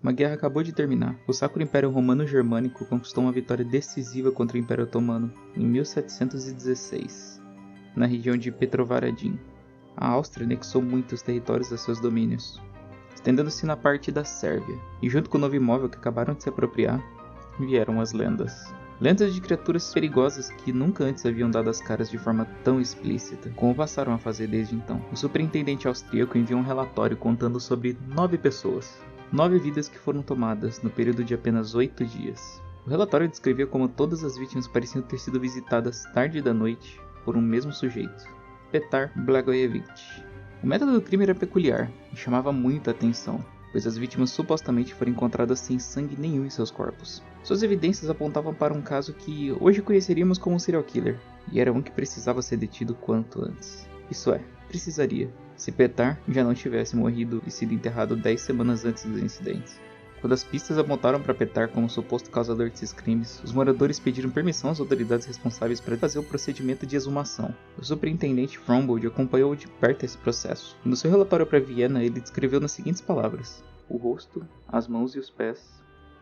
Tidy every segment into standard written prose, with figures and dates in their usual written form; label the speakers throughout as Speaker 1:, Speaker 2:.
Speaker 1: Uma guerra acabou de terminar. O Sacro Império Romano-Germânico conquistou uma vitória decisiva contra o Império Otomano em 1716, na região de Petrovaradin. A Áustria anexou muitos territórios a seus domínios, estendendo-se na parte da Sérvia, e junto com o novo imóvel que acabaram de se apropriar, vieram as lendas. Lendas de criaturas perigosas que nunca antes haviam dado as caras de forma tão explícita, como passaram a fazer desde então. O superintendente austríaco enviou um relatório contando sobre 9 pessoas, 9 vidas que foram tomadas no período de apenas 8 dias. O relatório descrevia como todas as vítimas pareciam ter sido visitadas tarde da noite por um mesmo sujeito, Petar Blagojevich. O método do crime era peculiar e chamava muita atenção, pois as vítimas supostamente foram encontradas sem sangue nenhum em seus corpos. Suas evidências apontavam para um caso que hoje conheceríamos como um serial killer, e era um que precisava ser detido quanto antes. Isso é, precisaria, se Petar já não tivesse morrido e sido enterrado 10 semanas antes dos incidentes. Quando as pistas apontaram para Petar como suposto causador desses crimes, os moradores pediram permissão às autoridades responsáveis para fazer o procedimento de exumação. O superintendente Frombold acompanhou de perto esse processo. No seu relatório para Viena, ele descreveu nas seguintes palavras: o rosto, as mãos e os pés,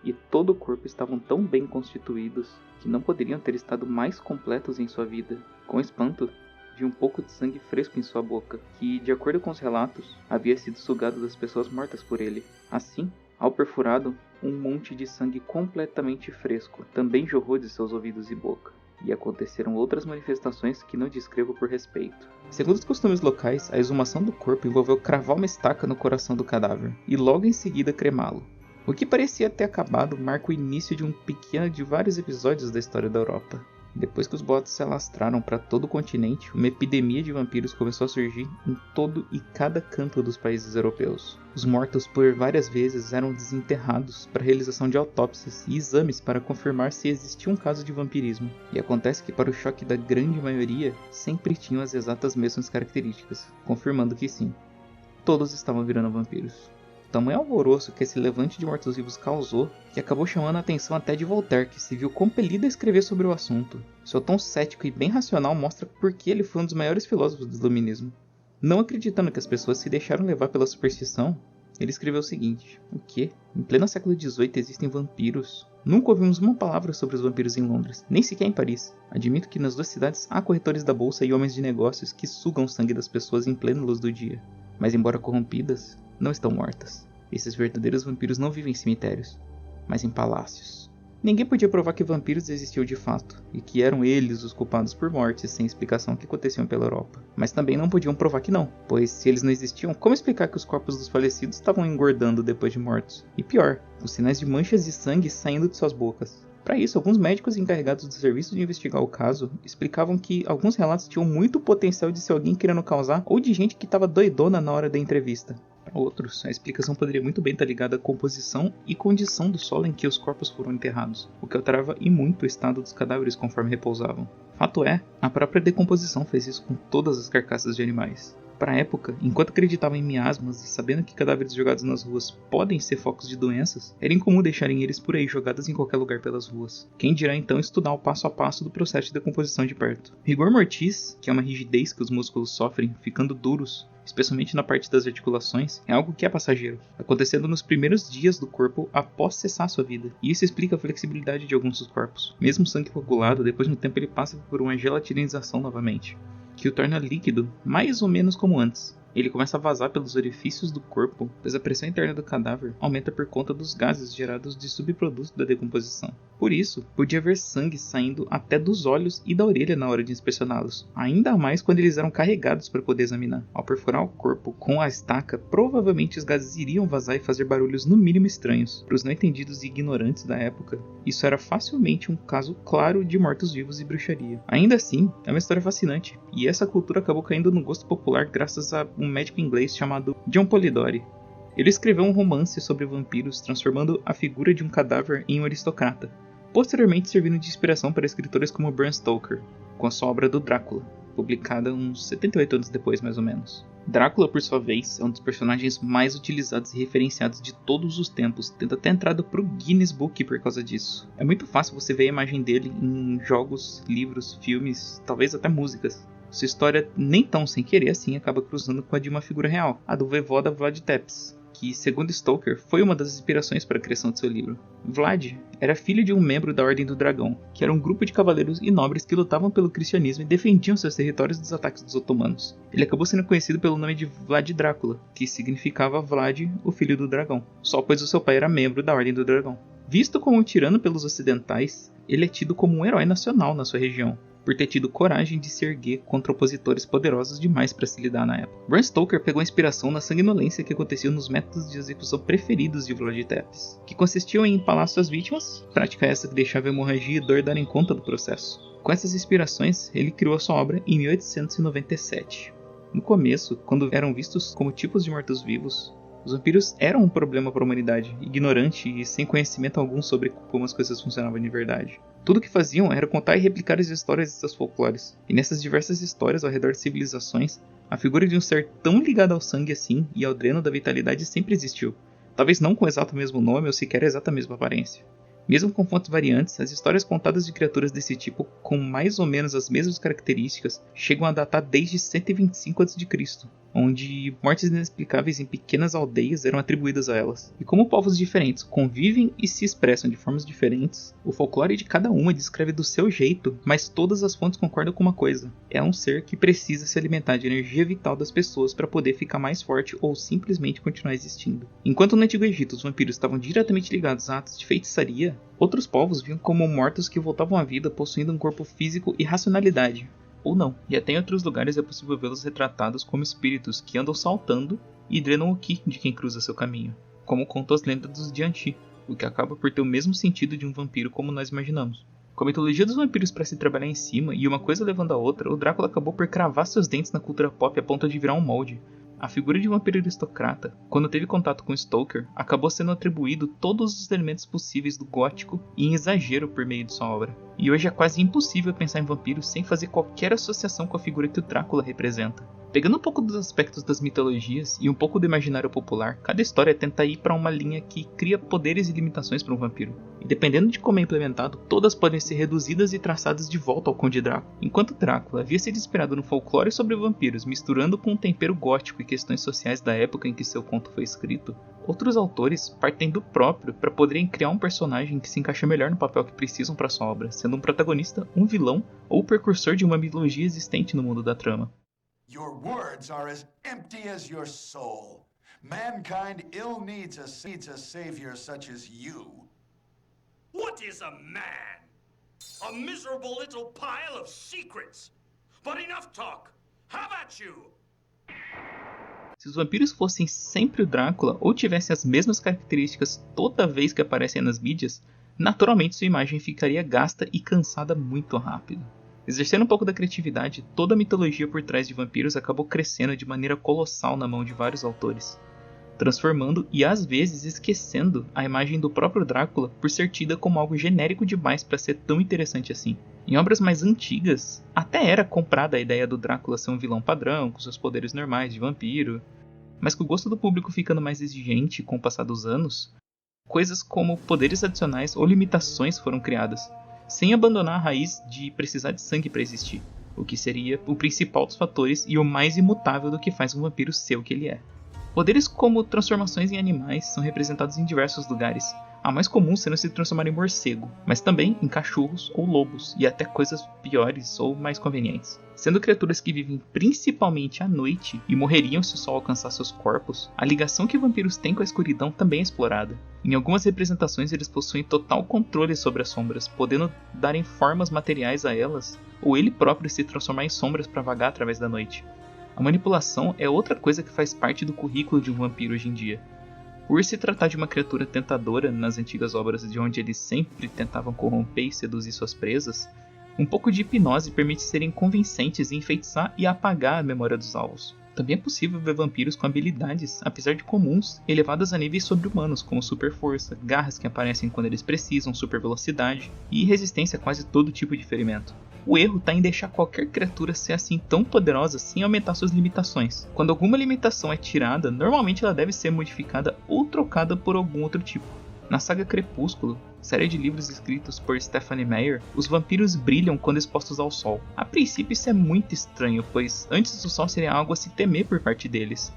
Speaker 1: e todo o corpo estavam tão bem constituídos que não poderiam ter estado mais completos em sua vida. Com espanto, vi um pouco de sangue fresco em sua boca, que, de acordo com os relatos, havia sido sugado das pessoas mortas por ele. Assim, ao perfurado, um monte de sangue completamente fresco também jorrou de seus ouvidos e boca, e aconteceram outras manifestações que não descrevo por respeito. Segundo os costumes locais, a exumação do corpo envolveu cravar uma estaca no coração do cadáver, e logo em seguida cremá-lo. O que parecia ter acabado marca o início de um pequeno de vários episódios da história da Europa. Depois que os boatos se alastraram para todo o continente, uma epidemia de vampiros começou a surgir em todo e cada canto dos países europeus. Os mortos por várias vezes eram desenterrados para a realização de autópsias e exames para confirmar se existia um caso de vampirismo. E acontece que, para o choque da grande maioria, sempre tinham as exatas mesmas características, confirmando que sim, todos estavam virando vampiros. Tamanho alvoroço que esse levante de mortos-vivos causou, que acabou chamando a atenção até de Voltaire, que se viu compelido a escrever sobre o assunto. Seu tom cético e bem racional mostra por que ele foi um dos maiores filósofos do iluminismo. Não acreditando que as pessoas se deixaram levar pela superstição, ele escreveu o seguinte: o quê? Em pleno século XVIII existem vampiros? Nunca ouvimos uma palavra sobre os vampiros em Londres, nem sequer em Paris. Admito que nas duas cidades há corretores da bolsa e homens de negócios que sugam o sangue das pessoas em plena luz do dia. Mas embora corrompidas, não estão mortas. Esses verdadeiros vampiros não vivem em cemitérios, mas em palácios. Ninguém podia provar que vampiros existiam de fato, e que eram eles os culpados por mortes sem explicação que aconteciam pela Europa. Mas também não podiam provar que não, pois se eles não existiam, como explicar que os corpos dos falecidos estavam engordando depois de mortos? E pior, os sinais de manchas de sangue saindo de suas bocas. Para isso, alguns médicos encarregados do serviço de investigar o caso explicavam que alguns relatos tinham muito potencial de ser alguém querendo causar ou de gente que estava doidona na hora da entrevista. Para outros, a explicação poderia muito bem estar ligada à composição e condição do solo em que os corpos foram enterrados, o que alterava e muito o estado dos cadáveres conforme repousavam. Fato é, a própria decomposição fez isso com todas as carcaças de animais. Para a época, enquanto acreditavam em miasmas e sabendo que cadáveres jogados nas ruas podem ser focos de doenças, era incomum deixarem eles por aí jogados em qualquer lugar pelas ruas. Quem dirá então estudar o passo a passo do processo de decomposição de perto. Rigor mortis, que é uma rigidez que os músculos sofrem, ficando duros, especialmente na parte das articulações, é algo que é passageiro, acontecendo nos primeiros dias do corpo após cessar sua vida. E isso explica a flexibilidade de alguns dos corpos. Mesmo o sangue coagulado, depois de um tempo ele passa por uma gelatinização novamente, que o torna líquido, mais ou menos como antes. Ele começa a vazar pelos orifícios do corpo, pois a pressão interna do cadáver aumenta por conta dos gases gerados de subprodutos da decomposição. Por isso, podia haver sangue saindo até dos olhos e da orelha na hora de inspecioná-los, ainda mais quando eles eram carregados para poder examinar. Ao perfurar o corpo com a estaca, provavelmente os gases iriam vazar e fazer barulhos no mínimo estranhos. Para os não entendidos e ignorantes da época, isso era facilmente um caso claro de mortos-vivos e bruxaria. Ainda assim, é uma história fascinante, e essa cultura acabou caindo no gosto popular graças a um médico inglês chamado John Polidori. Ele escreveu um romance sobre vampiros, transformando a figura de um cadáver em um aristocrata, posteriormente servindo de inspiração para escritores como Bram Stoker, com a sua obra do Drácula, publicada uns 78 anos depois, mais ou menos. Drácula, por sua vez, é um dos personagens mais utilizados e referenciados de todos os tempos, tendo até entrado para o Guinness Book por causa disso. É muito fácil você ver a imagem dele em jogos, livros, filmes, talvez até músicas. Sua história, nem tão sem querer assim, acaba cruzando com a de uma figura real, a do Voivoda Vlad Tepes, que, segundo Stoker, foi uma das inspirações para a criação de seu livro. Vlad era filho de um membro da Ordem do Dragão, que era um grupo de cavaleiros e nobres que lutavam pelo cristianismo e defendiam seus territórios dos ataques dos otomanos. Ele acabou sendo conhecido pelo nome de Vlad Drácula, que significava Vlad, o filho do dragão, só pois o seu pai era membro da Ordem do Dragão. Visto como um tirano pelos ocidentais, ele é tido como um herói nacional na sua região, por ter tido coragem de se erguer contra opositores poderosos demais para se lidar na época. Bram Stoker pegou inspiração na sanguinolência que acontecia nos métodos de execução preferidos de Vlad Tepes, que consistiam em empalar suas vítimas, prática essa que deixava a hemorragia e dor darem conta do processo. Com essas inspirações, ele criou a sua obra em 1897. No começo, quando eram vistos como tipos de mortos-vivos, os vampiros eram um problema para a humanidade, ignorante e sem conhecimento algum sobre como as coisas funcionavam de verdade. Tudo o que faziam era contar e replicar as histórias de seus folclores, e nessas diversas histórias ao redor de civilizações, a figura de um ser tão ligado ao sangue assim e ao dreno da vitalidade sempre existiu, talvez não com o exato mesmo nome ou sequer a exata mesma aparência. Mesmo com fontes variantes, as histórias contadas de criaturas desse tipo, com mais ou menos as mesmas características, chegam a datar desde 125 a.C., onde mortes inexplicáveis em pequenas aldeias eram atribuídas a elas. E como povos diferentes convivem e se expressam de formas diferentes, o folclore de cada uma descreve do seu jeito, mas todas as fontes concordam com uma coisa: é um ser que precisa se alimentar de energia vital das pessoas para poder ficar mais forte ou simplesmente continuar existindo. Enquanto no Antigo Egito os vampiros estavam diretamente ligados a atos de feitiçaria, outros povos viam como mortos que voltavam à vida possuindo um corpo físico e racionalidade. Ou não, e até em outros lugares é possível vê-los retratados como espíritos que andam saltando e drenam o ki de quem cruza seu caminho, como contam as lendas dos Dianti, o que acaba por ter o mesmo sentido de um vampiro como nós imaginamos. Com a mitologia dos vampiros para se trabalhar em cima e uma coisa levando a outra, o Drácula acabou por cravar seus dentes na cultura pop a ponto de virar um molde. A figura de um vampiro aristocrata, quando teve contato com Stoker, acabou sendo atribuído todos os elementos possíveis do gótico e em exagero por meio de sua obra. E hoje é quase impossível pensar em vampiros sem fazer qualquer associação com a figura que o Drácula representa. Pegando um pouco dos aspectos das mitologias e um pouco do imaginário popular, cada história tenta ir para uma linha que cria poderes e limitações para um vampiro. E dependendo de como é implementado, todas podem ser reduzidas e traçadas de volta ao Conde Drácula. Enquanto Drácula havia sido inspirado no folclore sobre vampiros, misturando com um tempero gótico e questões sociais da época em que seu conto foi escrito, outros autores partem do próprio para poderem criar um personagem que se encaixa melhor no papel que precisam para sua obra, sendo um protagonista, um vilão ou o precursor de uma mitologia existente no mundo da trama.
Speaker 2: Your words are as empty as your soul. Mankind ill needs a savior such as you.
Speaker 3: What is a man? A miserable little pile of secrets. But enough talk. How about you?
Speaker 1: Se os vampiros fossem sempre o Drácula ou tivessem as mesmas características toda vez que aparecem nas mídias, naturalmente sua imagem ficaria gasta e cansada muito rápido. Exercendo um pouco da criatividade, toda a mitologia por trás de vampiros acabou crescendo de maneira colossal na mão de vários autores, transformando e às vezes esquecendo a imagem do próprio Drácula por ser tida como algo genérico demais para ser tão interessante assim. Em obras mais antigas, até era comprada a ideia do Drácula ser um vilão padrão, com seus poderes normais de vampiro, mas com o gosto do público ficando mais exigente com o passar dos anos, coisas como poderes adicionais ou limitações foram criadas, sem abandonar a raiz de precisar de sangue para existir, o que seria o principal dos fatores e o mais imutável do que faz um vampiro ser o que ele é. Poderes como transformações em animais são representados em diversos lugares, a mais comum sendo se transformar em morcego, mas também em cachorros ou lobos, e até coisas piores ou mais convenientes. Sendo criaturas que vivem principalmente à noite e morreriam se o sol alcançasse seus corpos, a ligação que vampiros têm com a escuridão também é explorada. Em algumas representações eles possuem total controle sobre as sombras, podendo darem formas materiais a elas, ou ele próprio se transformar em sombras para vagar através da noite. A manipulação é outra coisa que faz parte do currículo de um vampiro hoje em dia. Por se tratar de uma criatura tentadora nas antigas obras de onde eles sempre tentavam corromper e seduzir suas presas, um pouco de hipnose permite serem convincentes em enfeitiçar e apagar a memória dos alvos. Também é possível ver vampiros com habilidades, apesar de comuns, elevadas a níveis sobre-humanos, como super força, garras que aparecem quando eles precisam, super velocidade e resistência a quase todo tipo de ferimento. O erro está em deixar qualquer criatura ser assim tão poderosa sem aumentar suas limitações. Quando alguma limitação é tirada, normalmente ela deve ser modificada ou trocada por algum outro tipo. Na saga Crepúsculo, série de livros escritos por Stephenie Meyer, os vampiros brilham quando expostos ao sol. A princípio isso é muito estranho, pois antes o sol seria algo a se temer por parte deles.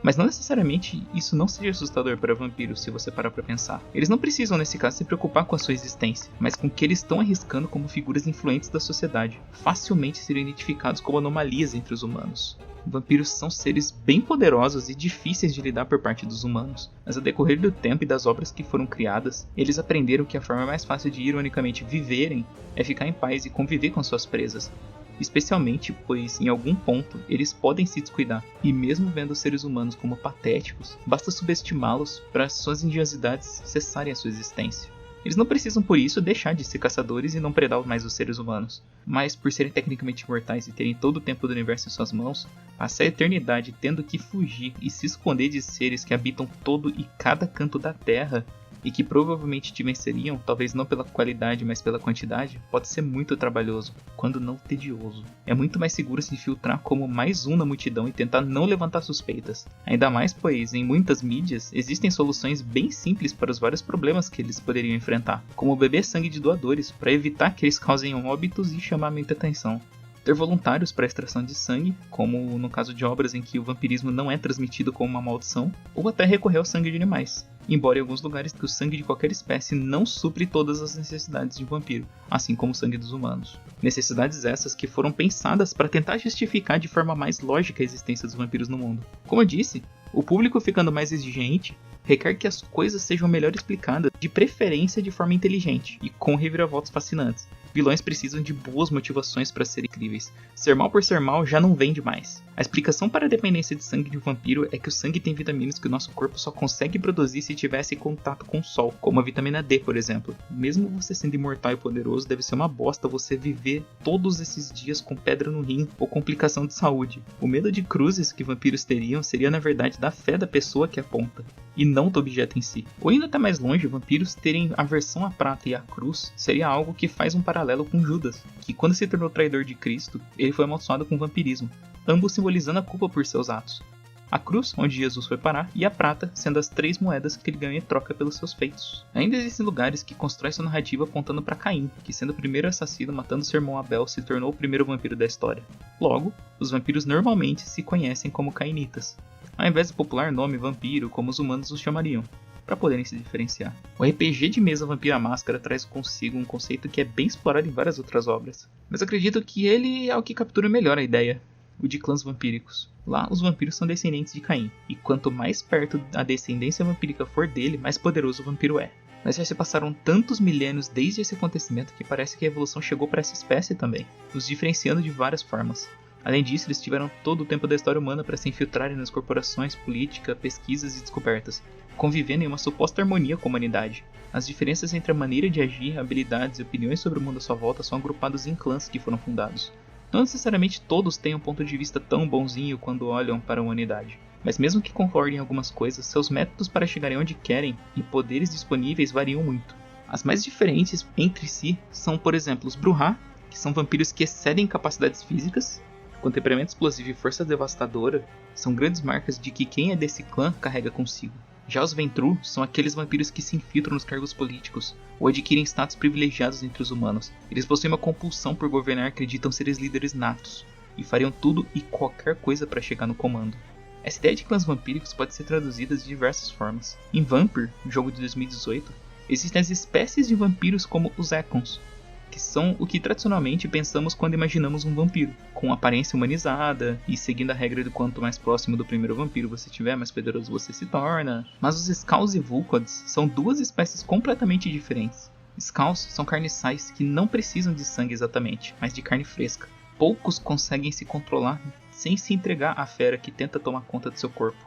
Speaker 1: Mas não necessariamente isso não seja assustador para vampiros, se você parar para pensar. Eles não precisam, nesse caso, se preocupar com a sua existência, mas com o que eles estão arriscando como figuras influentes da sociedade, facilmente seriam identificados como anomalias entre os humanos. Vampiros são seres bem poderosos e difíceis de lidar por parte dos humanos, mas ao decorrer do tempo e das obras que foram criadas, eles aprenderam que a forma mais fácil de ironicamente viverem é ficar em paz e conviver com suas presas. Especialmente pois, em algum ponto, eles podem se descuidar, e mesmo vendo os seres humanos como patéticos, basta subestimá-los para suas engenhosidades cessarem a sua existência. Eles não precisam por isso deixar de ser caçadores e não predar mais os seres humanos, mas por serem tecnicamente imortais e terem todo o tempo do universo em suas mãos, passar a eternidade tendo que fugir e se esconder de seres que habitam todo e cada canto da Terra, e que provavelmente te venceriam, talvez não pela qualidade, mas pela quantidade, pode ser muito trabalhoso, quando não tedioso. É muito mais seguro se infiltrar como mais um na multidão e tentar não levantar suspeitas. Ainda mais pois, em muitas mídias, existem soluções bem simples para os vários problemas que eles poderiam enfrentar, como beber sangue de doadores, para evitar que eles causem óbitos e chamar muita atenção. Ter voluntários para a extração de sangue, como no caso de obras em que o vampirismo não é transmitido como uma maldição, ou até recorrer ao sangue de animais, embora em alguns lugares que o sangue de qualquer espécie não supre todas as necessidades de um vampiro, assim como o sangue dos humanos. Necessidades essas que foram pensadas para tentar justificar de forma mais lógica a existência dos vampiros no mundo. Como eu disse, o público ficando mais exigente requer que as coisas sejam melhor explicadas, de preferência de forma inteligente e com reviravoltas fascinantes. Vilões precisam de boas motivações para serem incríveis. Ser mal por ser mal já não vende mais. A explicação para a dependência de sangue de um vampiro é que o sangue tem vitaminas que o nosso corpo só consegue produzir se tivesse contato com o sol, como a vitamina D, por exemplo. Mesmo você sendo imortal e poderoso, deve ser uma bosta você viver todos esses dias com pedra no rim ou complicação de saúde. O medo de cruzes que vampiros teriam seria na verdade da fé da pessoa que aponta, e não do objeto em si. Ou indo até mais longe, vampiros terem aversão à prata e à cruz seria algo que faz um paralelo com Judas, que quando se tornou traidor de Cristo, ele foi amaldiçoado com vampirismo, ambos simbolizando a culpa por seus atos. A cruz, onde Jesus foi parar, e a prata sendo as 3 moedas que ele ganhou em troca pelos seus feitos. Ainda existem lugares que constroem sua narrativa apontando para Caim, que sendo o primeiro assassino matando seu irmão Abel se tornou o primeiro vampiro da história. Logo, os vampiros normalmente se conhecem como cainitas, ao invés do popular nome vampiro como os humanos os chamariam, para poderem se diferenciar. O RPG de mesa Vampiro à Máscara traz consigo um conceito que é bem explorado em várias outras obras, mas acredito que ele é o que captura melhor a ideia, o de clãs vampíricos. Lá, os vampiros são descendentes de Caim, e quanto mais perto a descendência vampírica for dele, mais poderoso o vampiro é. Mas já se passaram tantos milênios desde esse acontecimento que parece que a evolução chegou para essa espécie também, nos diferenciando de várias formas. Além disso, eles tiveram todo o tempo da história humana para se infiltrarem nas corporações, política, pesquisas e descobertas, convivendo em uma suposta harmonia com a humanidade. As diferenças entre a maneira de agir, habilidades e opiniões sobre o mundo à sua volta são agrupados em clãs que foram fundados. Não necessariamente todos têm um ponto de vista tão bonzinho quando olham para a humanidade, mas mesmo que concordem em algumas coisas, seus métodos para chegarem onde querem e poderes disponíveis variam muito. As mais diferentes entre si são, por exemplo, os Brujah, que são vampiros que excedem em capacidades físicas, com temperamento explosivo e força devastadora, são grandes marcas de que quem é desse clã carrega consigo. Já os Ventrue são aqueles vampiros que se infiltram nos cargos políticos ou adquirem status privilegiados entre os humanos. Eles possuem uma compulsão por governar e acreditam ser os líderes natos, e fariam tudo e qualquer coisa para chegar no comando. Essa ideia de clãs vampíricos pode ser traduzida de diversas formas. Em Vampyr, jogo de 2018, existem as espécies de vampiros como os Ekons, que são o que tradicionalmente pensamos quando imaginamos um vampiro, com aparência humanizada e seguindo a regra de quanto mais próximo do primeiro vampiro você estiver, mais poderoso você se torna. Mas os Skulls e Vulkods são duas espécies completamente diferentes. Skulls são carniçais que não precisam de sangue exatamente, mas de carne fresca. Poucos conseguem se controlar sem se entregar à fera que tenta tomar conta do seu corpo.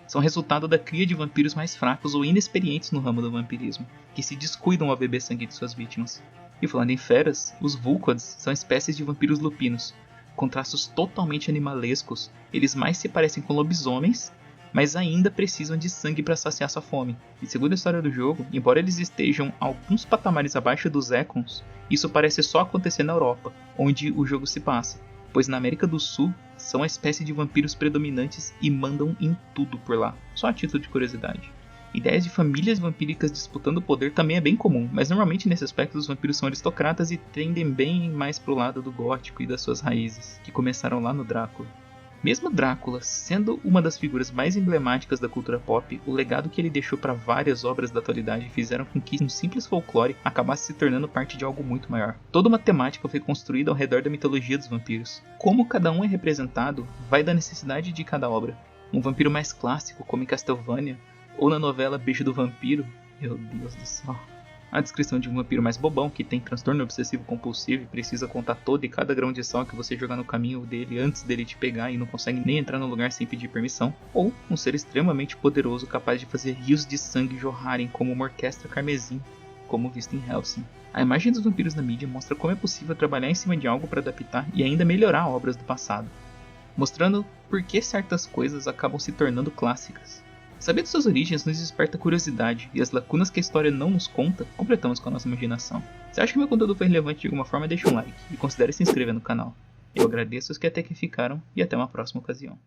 Speaker 1: São resultado da cria de vampiros mais fracos ou inexperientes no ramo do vampirismo, que se descuidam ao beber sangue de suas vítimas. E falando em feras, os Vulkods são espécies de vampiros lupinos, com traços totalmente animalescos. Eles mais se parecem com lobisomens, mas ainda precisam de sangue para saciar sua fome. E segundo a história do jogo, embora eles estejam alguns patamares abaixo dos Ekons, isso parece só acontecer na Europa, onde o jogo se passa, pois na América do Sul são a espécie de vampiros predominantes e mandam em tudo por lá, só a título de curiosidade. Ideias de famílias vampíricas disputando o poder também é bem comum, mas normalmente nesse aspecto os vampiros são aristocratas e tendem bem mais pro lado do gótico e das suas raízes, que começaram lá no Drácula. Mesmo Drácula sendo uma das figuras mais emblemáticas da cultura pop, o legado que ele deixou para várias obras da atualidade fizeram com que um simples folclore acabasse se tornando parte de algo muito maior. Toda uma temática foi construída ao redor da mitologia dos vampiros. Como cada um é representado vai da necessidade de cada obra. Um vampiro mais clássico, como em Castlevania, ou na novela Beijo do Vampiro, meu Deus do céu. A descrição de um vampiro mais bobão, que tem transtorno obsessivo compulsivo e precisa contar todo e cada grão de sal que você jogar no caminho dele antes dele te pegar e não consegue nem entrar no lugar sem pedir permissão. Ou um ser extremamente poderoso capaz de fazer rios de sangue jorrarem como uma orquestra carmesim, como visto em Hellsing. A imagem dos vampiros na mídia mostra como é possível trabalhar em cima de algo para adaptar e ainda melhorar obras do passado, mostrando por que certas coisas acabam se tornando clássicas. Sabendo suas origens nos desperta curiosidade, e as lacunas que a história não nos conta, completamos com a nossa imaginação. Se acha que meu conteúdo foi relevante de alguma forma, deixa um like, e considere se inscrever no canal. Eu agradeço os que até aqui ficaram, e até uma próxima ocasião.